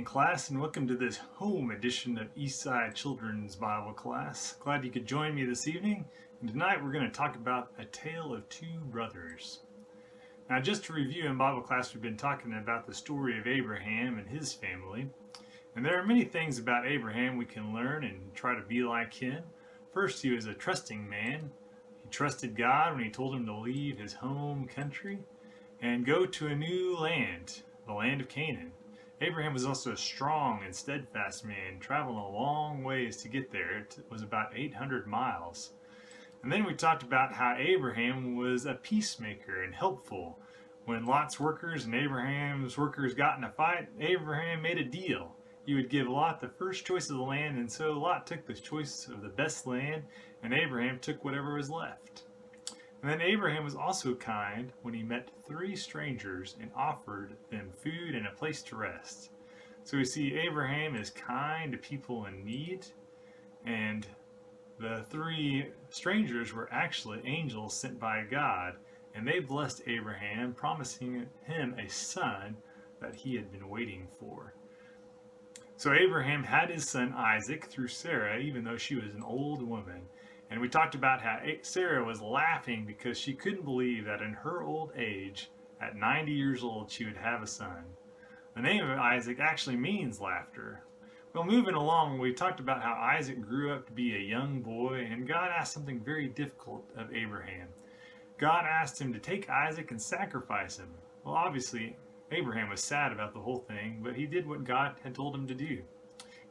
class, and welcome to this home edition of Eastside Children's Bible class. Glad you could join me this evening. And tonight we're going to talk about a tale of two brothers. Now, just to review, in Bible class we've been talking about the story of Abraham and his family. And there are many things about Abraham we can learn and try to be like him. First, he was a trusting man. He trusted God when he told him to leave his home country and go to a new land, the land of Canaan. Abraham was also a strong and steadfast man, traveling a long ways to get there. It was about 800 miles. And then we talked about how Abraham was a peacemaker and helpful. When Lot's workers and Abraham's workers got in a fight, Abraham made a deal. He would give Lot the first choice of the land, and so Lot took the choice of the best land, and Abraham took whatever was left. And then Abraham was also kind when he met three strangers and offered them food and a place to rest. So we see Abraham is kind to people in need, and the three strangers were actually angels sent by God, and they blessed Abraham, promising him a son that he had been waiting for. So Abraham had his son Isaac through Sarah, even though she was an old woman. And we talked about how Sarah was laughing because she couldn't believe that in her old age, at 90 years old, she would have a son. The name of Isaac actually means laughter. Well, moving along, we talked about how Isaac grew up to be a young boy, and God asked something very difficult of Abraham. God asked him to take Isaac and sacrifice him. Well, obviously, Abraham was sad about the whole thing, but he did what God had told him to do.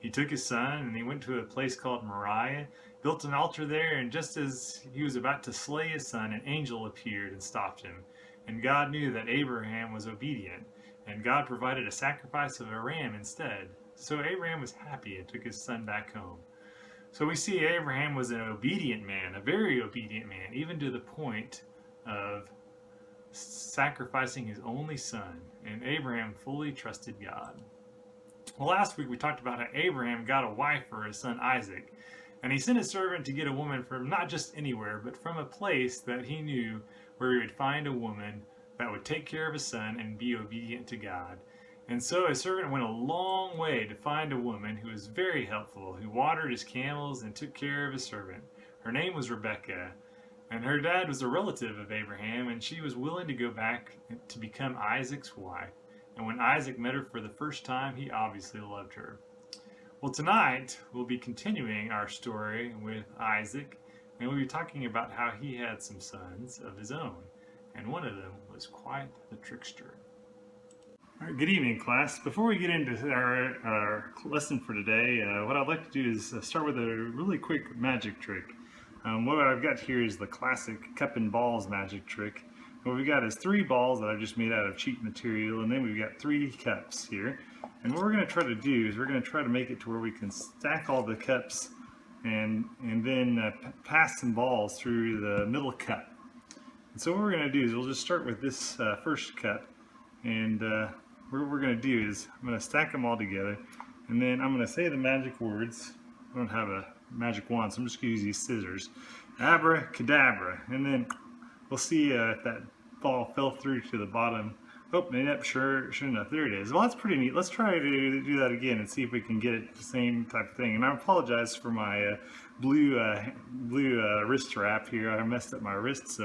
He took his son and he went to a place called Moriah, built an altar there, and just as he was about to slay his son, an angel appeared and stopped him. And God knew that Abraham was obedient, and God provided a sacrifice of a ram instead. So Abraham was happy and took his son back home. So we see Abraham was an obedient man, a very obedient man, even to the point of sacrificing his only son, and Abraham fully trusted God. Well, last week we talked about how Abraham got a wife for his son Isaac, and he sent a servant to get a woman from not just anywhere, but from a place that he knew where he would find a woman that would take care of his son and be obedient to God. And so his servant went a long way to find a woman who was very helpful, who watered his camels and took care of his servant. Her name was Rebekah, and her dad was a relative of Abraham, and she was willing to go back to become Isaac's wife. And when Isaac met her for the first time, he obviously loved her. Well, tonight we'll be continuing our story with Isaac, and we'll be talking about how he had some sons of his own, and one of them was quite the trickster. All right, good evening, class. Before we get into our lesson for today, what I'd like to do is start with a really quick magic trick. What I've got here is the classic cup and balls magic trick. What we've got is 3 balls that I've just made out of cheap material, and then we've got 3 cups here. And what we're going to try to do is we're going to try to make it to where we can stack all the cups and then pass some balls through the middle cup. And so what we're going to do is we'll just start with this first cup, and what we're going to do is I'm going to stack them all together, and then I'm going to say the magic words. I don't have a magic wand, so I'm just going to use these scissors. Abracadabra, and then we'll see if that ball fell through to the bottom. Oh, yep, sure enough, there it is. Well, that's pretty neat. Let's try to do that again and see if we can get it the same type of thing. And I apologize for my blue wrist strap here. I messed up my wrist,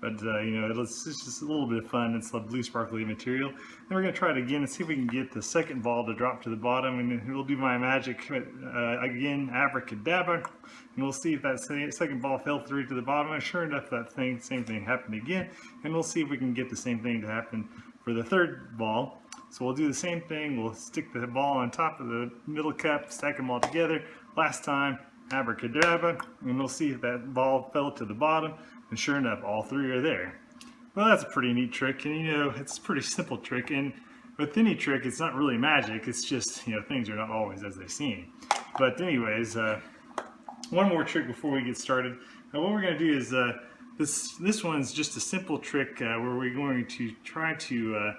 but you know, it's just a little bit of fun. It's a blue sparkly material. Then we're going to try it again and see if we can get the second ball to drop to the bottom, and then we'll do my magic again, abracadabra, and we'll see if that second ball fell through to the bottom. And sure enough, same thing happened again, and we'll see if we can get the same thing to happen for the third ball. So we'll do the same thing. We'll stick the ball on top of the middle cup, stack them all together. Last time, abracadabra, and we'll see if that ball fell to the bottom, and sure enough, all 3 are there. Well, that's a pretty neat trick, and you know, it's a pretty simple trick, and with any trick, it's not really magic, it's just, you know, things are not always as they seem. But anyways, one more trick before we get started. What we're going to do is, this one's just a simple trick where we're going to try to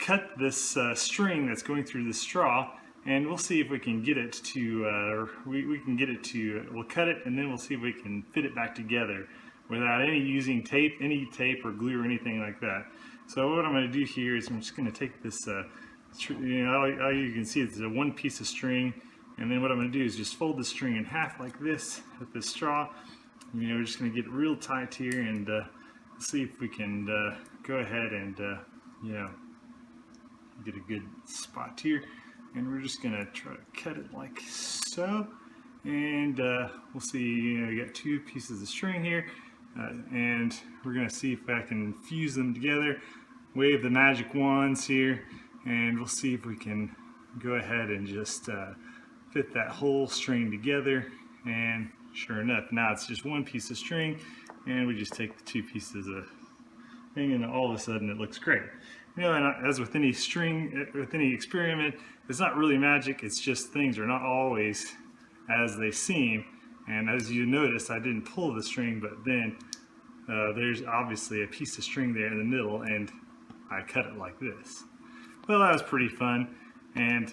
cut this string that's going through the straw, and we'll see if we can get it to, we'll cut it, and then we'll see if we can fit it back together without using any tape or glue or anything like that. So what I'm going to do here is I'm just going to take this all you can see is a one piece of string, and then what I'm going to do is just fold the string in half like this with the straw. We're just going to get real tight here and see if we can go ahead and get a good spot here. And we're just going to try to cut it like so. And we'll see, we got two pieces of string here, and we're going to see if I can fuse them together, wave the magic wands here, and we'll see if we can go ahead and just fit that whole string together. And sure enough, now it's just one piece of string, and we just take the two pieces of thing, and all of a sudden it looks great. And as with any string, with any experiment, it's not really magic, it's just things are not always as they seem. And as you notice, I didn't pull the string, but then there's obviously a piece of string there in the middle, and I cut it like this. Well, that was pretty fun, and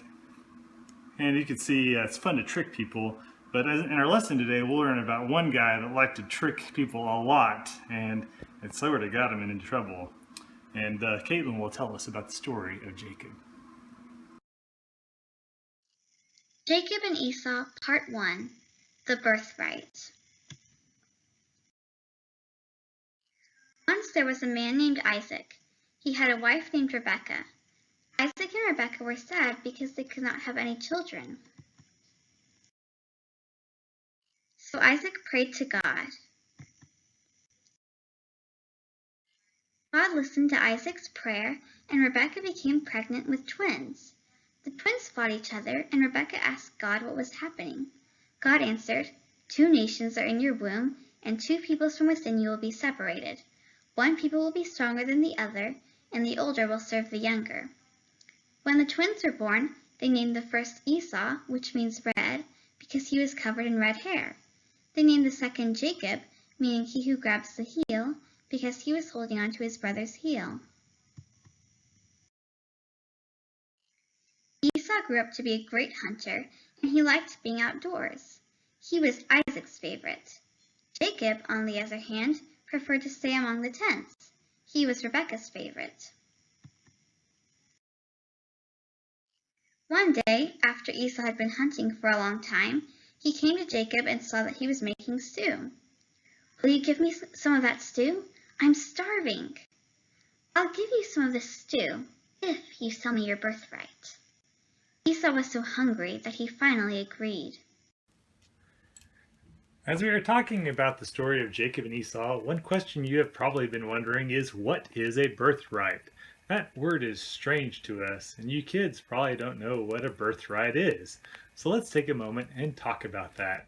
you can see it's fun to trick people. But in our lesson today, we'll learn about one guy that liked to trick people a lot, and it sort of got him into trouble. And Caitlin will tell us about the story of Jacob. Jacob and Esau, Part 1, The Birthright. Once there was a man named Isaac. He had a wife named Rebekah. Isaac and Rebekah were sad because they could not have any children. So Isaac prayed to God. God listened to Isaac's prayer, and Rebekah became pregnant with twins. The twins fought each other, and Rebekah asked God what was happening. God answered, 2 nations are in your womb, and 2 peoples from within you will be separated. One people will be stronger than the other, and the older will serve the younger. When the twins were born, they named the first Esau, which means red, because he was covered in red hair. They named the second Jacob, meaning he who grabs the heel, because he was holding on to his brother's heel. Esau grew up to be a great hunter, and he liked being outdoors. He was Isaac's favorite. Jacob, on the other hand, preferred to stay among the tents. He was Rebekah's favorite. One day, after Esau had been hunting for a long time, he came to Jacob and saw that he was making stew. Will you give me some of that stew? I'm starving. I'll give you some of the stew if you sell me your birthright. Esau was so hungry that he finally agreed. As we are talking about the story of Jacob and Esau, one question you have probably been wondering is, what is a birthright? That word is strange to us, and you kids probably don't know what a birthright is. So let's take a moment and talk about that.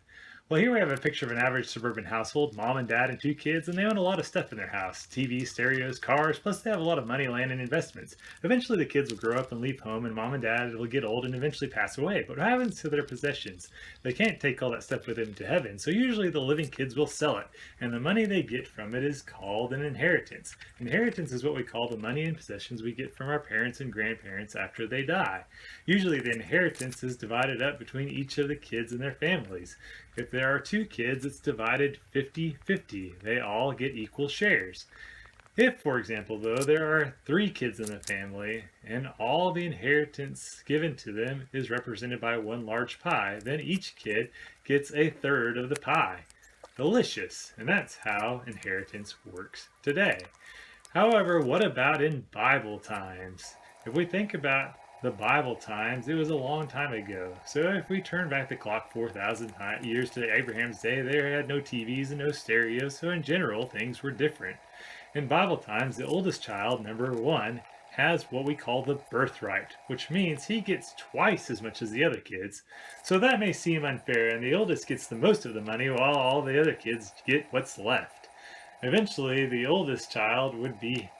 Well, here we have a picture of an average suburban household, mom and dad and 2 kids, and they own a lot of stuff in their house. TVs, stereos, cars, plus they have a lot of money, land, and investments. Eventually the kids will grow up and leave home, and mom and dad will get old and eventually pass away. But what happens to their possessions? They can't take all that stuff with them to heaven, so usually the living kids will sell it, and the money they get from it is called an inheritance. Inheritance is what we call the money and possessions we get from our parents and grandparents after they die. Usually the inheritance is divided up between each of the kids and their families. If there are 2 kids, it's divided 50-50. They all get equal shares. If, for example, though, there are 3 kids in the family and all the inheritance given to them is represented by one large pie, then each kid gets a third of the pie. Delicious, and that's how inheritance works today. However, what about in Bible times? If we think about the Bible times, it was a long time ago. So if we turn back the clock 4,000 years to Abraham's day, they had no TVs and no stereos, so in general, things were different. In Bible times, the oldest child, number 1, has what we call the birthright, which means he gets twice as much as the other kids. So that may seem unfair, and the oldest gets the most of the money while all the other kids get what's left. Eventually, the oldest child would be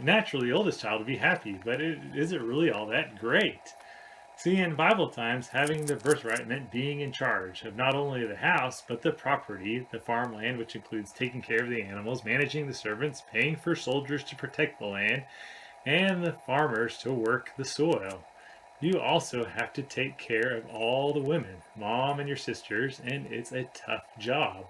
naturally the oldest child would be happy, but is it really all that great? See, in Bible times, having the birthright meant being in charge of not only the house, but the property, the farmland, which includes taking care of the animals, managing the servants, paying for soldiers to protect the land, and the farmers to work the soil. You also have to take care of all the women, mom and your sisters, and it's a tough job.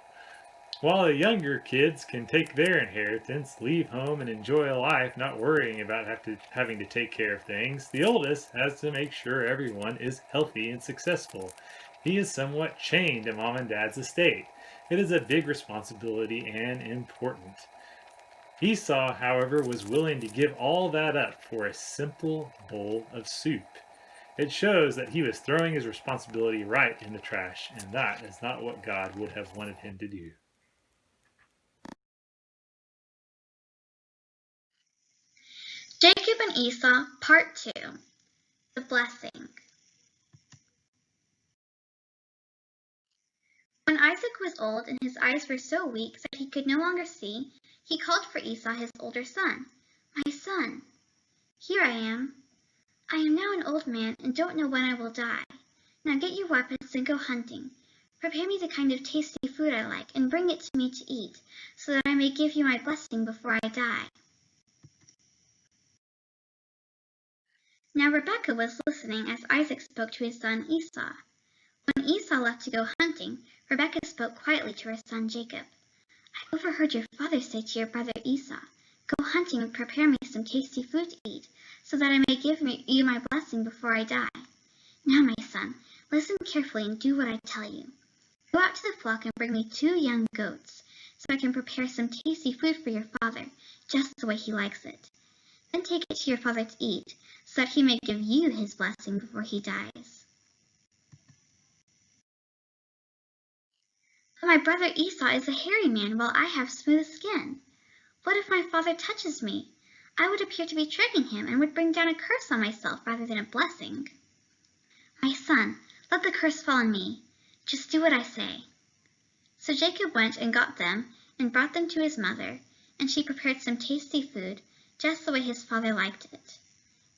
While the younger kids can take their inheritance, leave home, and enjoy life, not worrying about having to take care of things, the oldest has to make sure everyone is healthy and successful. He is somewhat chained to mom and dad's estate. It is a big responsibility and important. Esau, however, was willing to give all that up for a simple bowl of soup. It shows that he was throwing his responsibility right in the trash, and that is not what God would have wanted him to do. Jacob and Esau, Part 2. The Blessing. When Isaac was old and his eyes were so weak that he could no longer see, he called for Esau, his older son. "My son, here I am. I am now an old man and don't know when I will die. Now get your weapons and go hunting. Prepare me the kind of tasty food I like and bring it to me to eat, so that I may give you my blessing before I die." Now Rebekah was listening as Isaac spoke to his son Esau. When Esau left to go hunting, Rebekah spoke quietly to her son Jacob. "I overheard your father say to your brother Esau, 'Go hunting and prepare me some tasty food to eat, so that I may give you my blessing before I die.' Now, my son, listen carefully and do what I tell you. Go out to the flock and bring me 2 young goats, so I can prepare some tasty food for your father, just the way he likes it. Then take it to your father to eat, so that he may give you his blessing before he dies." "But my brother Esau is a hairy man, while I have smooth skin. What if my father touches me? I would appear to be tricking him and would bring down a curse on myself rather than a blessing." "My son, let the curse fall on me. Just do what I say." So Jacob went and got them and brought them to his mother, and she prepared some tasty food, just the way his father liked it.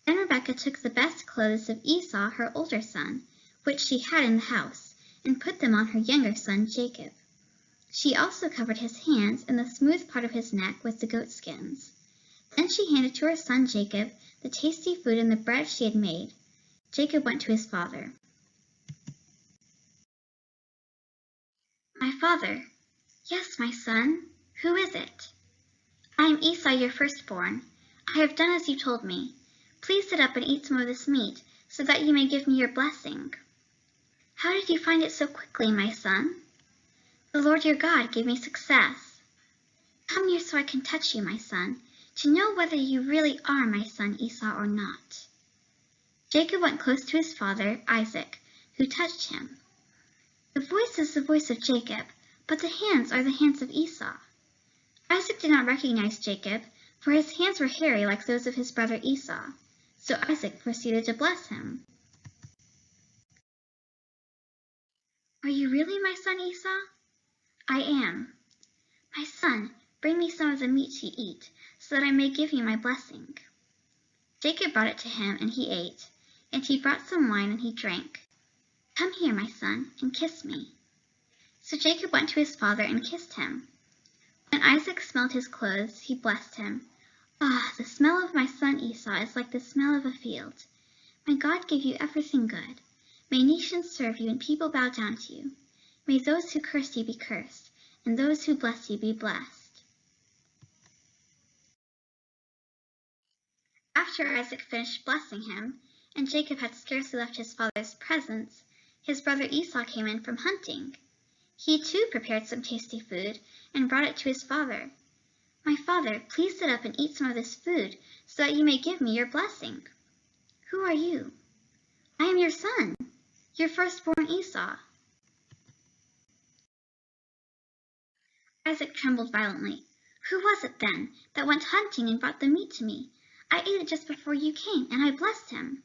Then Rebekah took the best clothes of Esau, her older son, which she had in the house, and put them on her younger son Jacob. She also covered his hands and the smooth part of his neck with the goat skins. Then she handed to her son Jacob the tasty food and the bread she had made. Jacob went to his father. "My father." "Yes, my son. Who is it?" "I am Esau, your firstborn. I have done as you told me. Please sit up and eat some of this meat, so that you may give me your blessing." "How did you find it so quickly, my son?" "The Lord your God gave me success." "Come near so I can touch you, my son, to know whether you really are my son Esau or not." Jacob went close to his father, Isaac, who touched him. The voice is the voice of Jacob, but the hands are the hands of Esau. Isaac did not recognize Jacob, for his hands were hairy like those of his brother Esau. So Isaac proceeded to bless him. "Are you really my son Esau?" "I am." "My son, bring me some of the meat to eat, so that I may give you my blessing." Jacob brought it to him, and he ate, and he brought some wine, and he drank. "Come here, my son, and kiss me." So Jacob went to his father and kissed him. When Isaac smelled his clothes, he blessed him. "Ah, the smell of my son Esau is like the smell of a field. May God give you everything good. May nations serve you and people bow down to you. May those who curse you be cursed, and those who bless you be blessed." After Isaac finished blessing him, and Jacob had scarcely left his father's presence, his brother Esau came in from hunting. He too prepared some tasty food and brought it to his father. "My father, please sit up and eat some of this food, so that you may give me your blessing." "Who are you?" "I am your son, your firstborn Esau." Isaac trembled violently. "Who was it, then, that went hunting and brought the meat to me? I ate it just before you came, and I blessed him."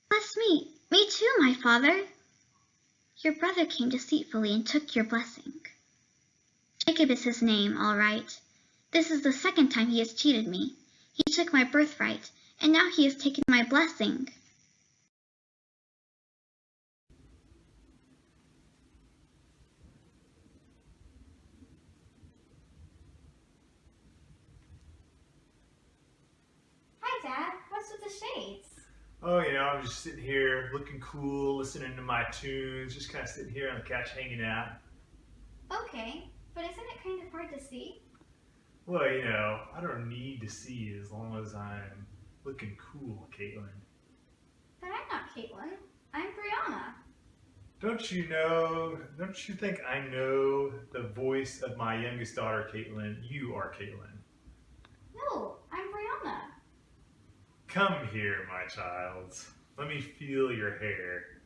"Bless me too, my father." "Your brother came deceitfully and took your blessing." "Jacob is his name, all right. This is the second time he has cheated me. He took my birthright, and now he has taken my blessing." Hi, Dad. What's with the shades? Oh, I'm just sitting here looking cool, listening to my tunes, just kind of sitting here on the couch hanging out. Okay, but isn't it kind of hard to see? Well, I don't need to see as long as I'm looking cool, Caitlin. But I'm not Caitlin. I'm Brianna. Don't you think I know the voice of my youngest daughter, Caitlin? You are Caitlin. No, I'm Brianna. Come here, my child. Let me feel your hair.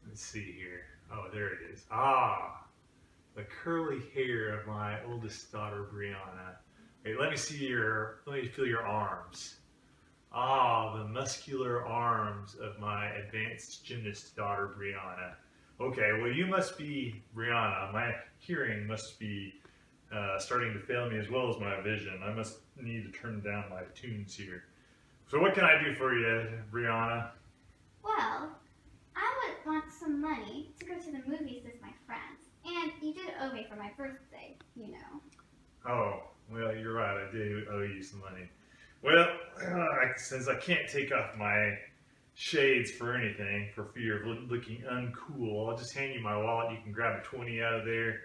Let's see here. Oh, there it is. Ah, the curly hair of my oldest daughter, Brianna. Wait, let me feel your arms. Ah, the muscular arms of my advanced gymnast daughter, Brianna. Okay, well, you must be Brianna. My hearing must be starting to fail me as well as my vision. I must need to turn down my tunes here. So, what can I do for you, Brianna? Well, I would want some money to go to the movies with my friends. And you did owe me for my birthday, you know. Oh, well, you're right. I do owe you some money. Well, since I can't take off my shades for anything for fear of looking uncool, I'll just hand you my wallet. You can grab a 20 out of there.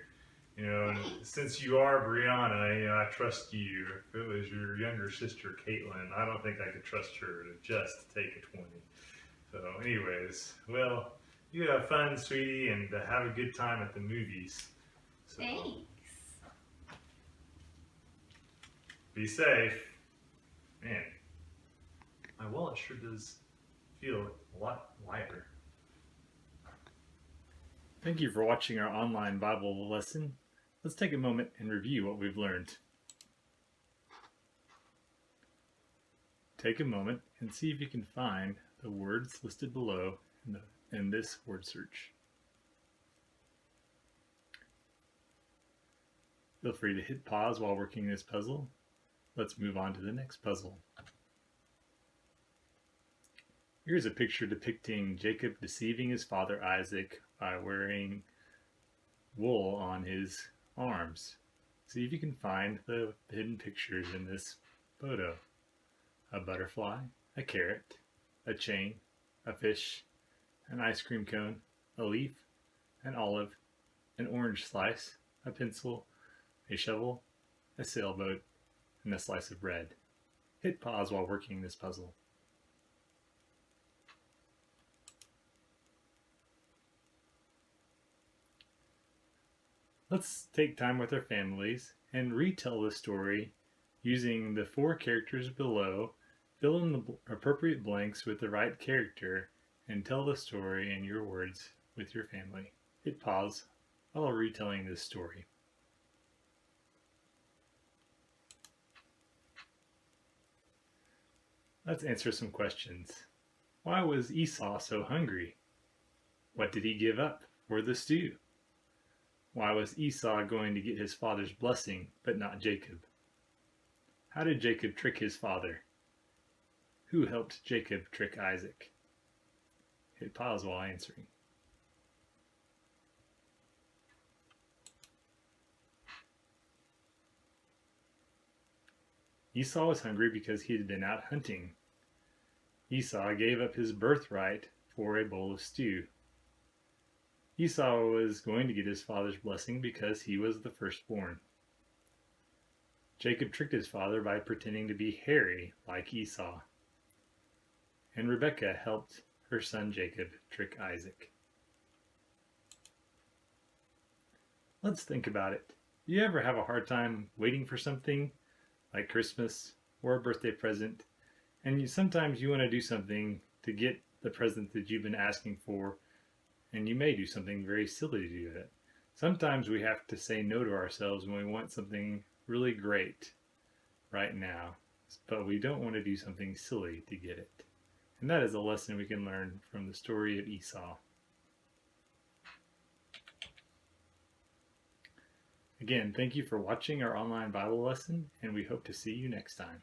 And Thanks. since you are Brianna, I trust you. If it was your younger sister, Caitlin, I don't think I could trust her to just take a 20. So, anyways, well, you have fun, sweetie, and have a good time at the movies. So, Thanks. be safe. Man, my wallet sure does feel a lot lighter. Thank you for watching our online Bible lesson. Let's take a moment and review what we've learned. Take a moment and see if you can find the words listed below in this word search. Feel free to hit pause while working this puzzle. Let's move on to the next puzzle. Here's a picture depicting Jacob deceiving his father Isaac by wearing wool on his arms. See if you can find the hidden pictures in this photo. A butterfly, a carrot, a chain, a fish, an ice cream cone, a leaf, an olive, an orange slice, a pencil, a shovel, a sailboat, and a slice of bread. Hit pause while working this puzzle. Let's take time with our families and retell the story using the 4 characters below. Fill in the appropriate blanks with the right character and tell the story in your words with your family. Hit pause while retelling this story. Let's answer some questions. Why was Esau so hungry? What did he give up for the stew? Why was Esau going to get his father's blessing, but not Jacob? How did Jacob trick his father? Who helped Jacob trick Isaac? Hit pause while answering. Esau was hungry because he had been out hunting. Esau gave up his birthright for a bowl of stew. Esau was going to get his father's blessing because he was the firstborn. Jacob tricked his father by pretending to be hairy like Esau. And Rebekah helped her son Jacob trick Isaac. Let's think about it. Do you ever have a hard time waiting for something like Christmas or a birthday present, and sometimes you want to do something to get the present that you've been asking for, and you may do something very silly to do it. Sometimes we have to say no to ourselves when we want something really great right now, but we don't want to do something silly to get it. And that is a lesson we can learn from the story of Esau. Again, thank you for watching our online Bible lesson, and we hope to see you next time.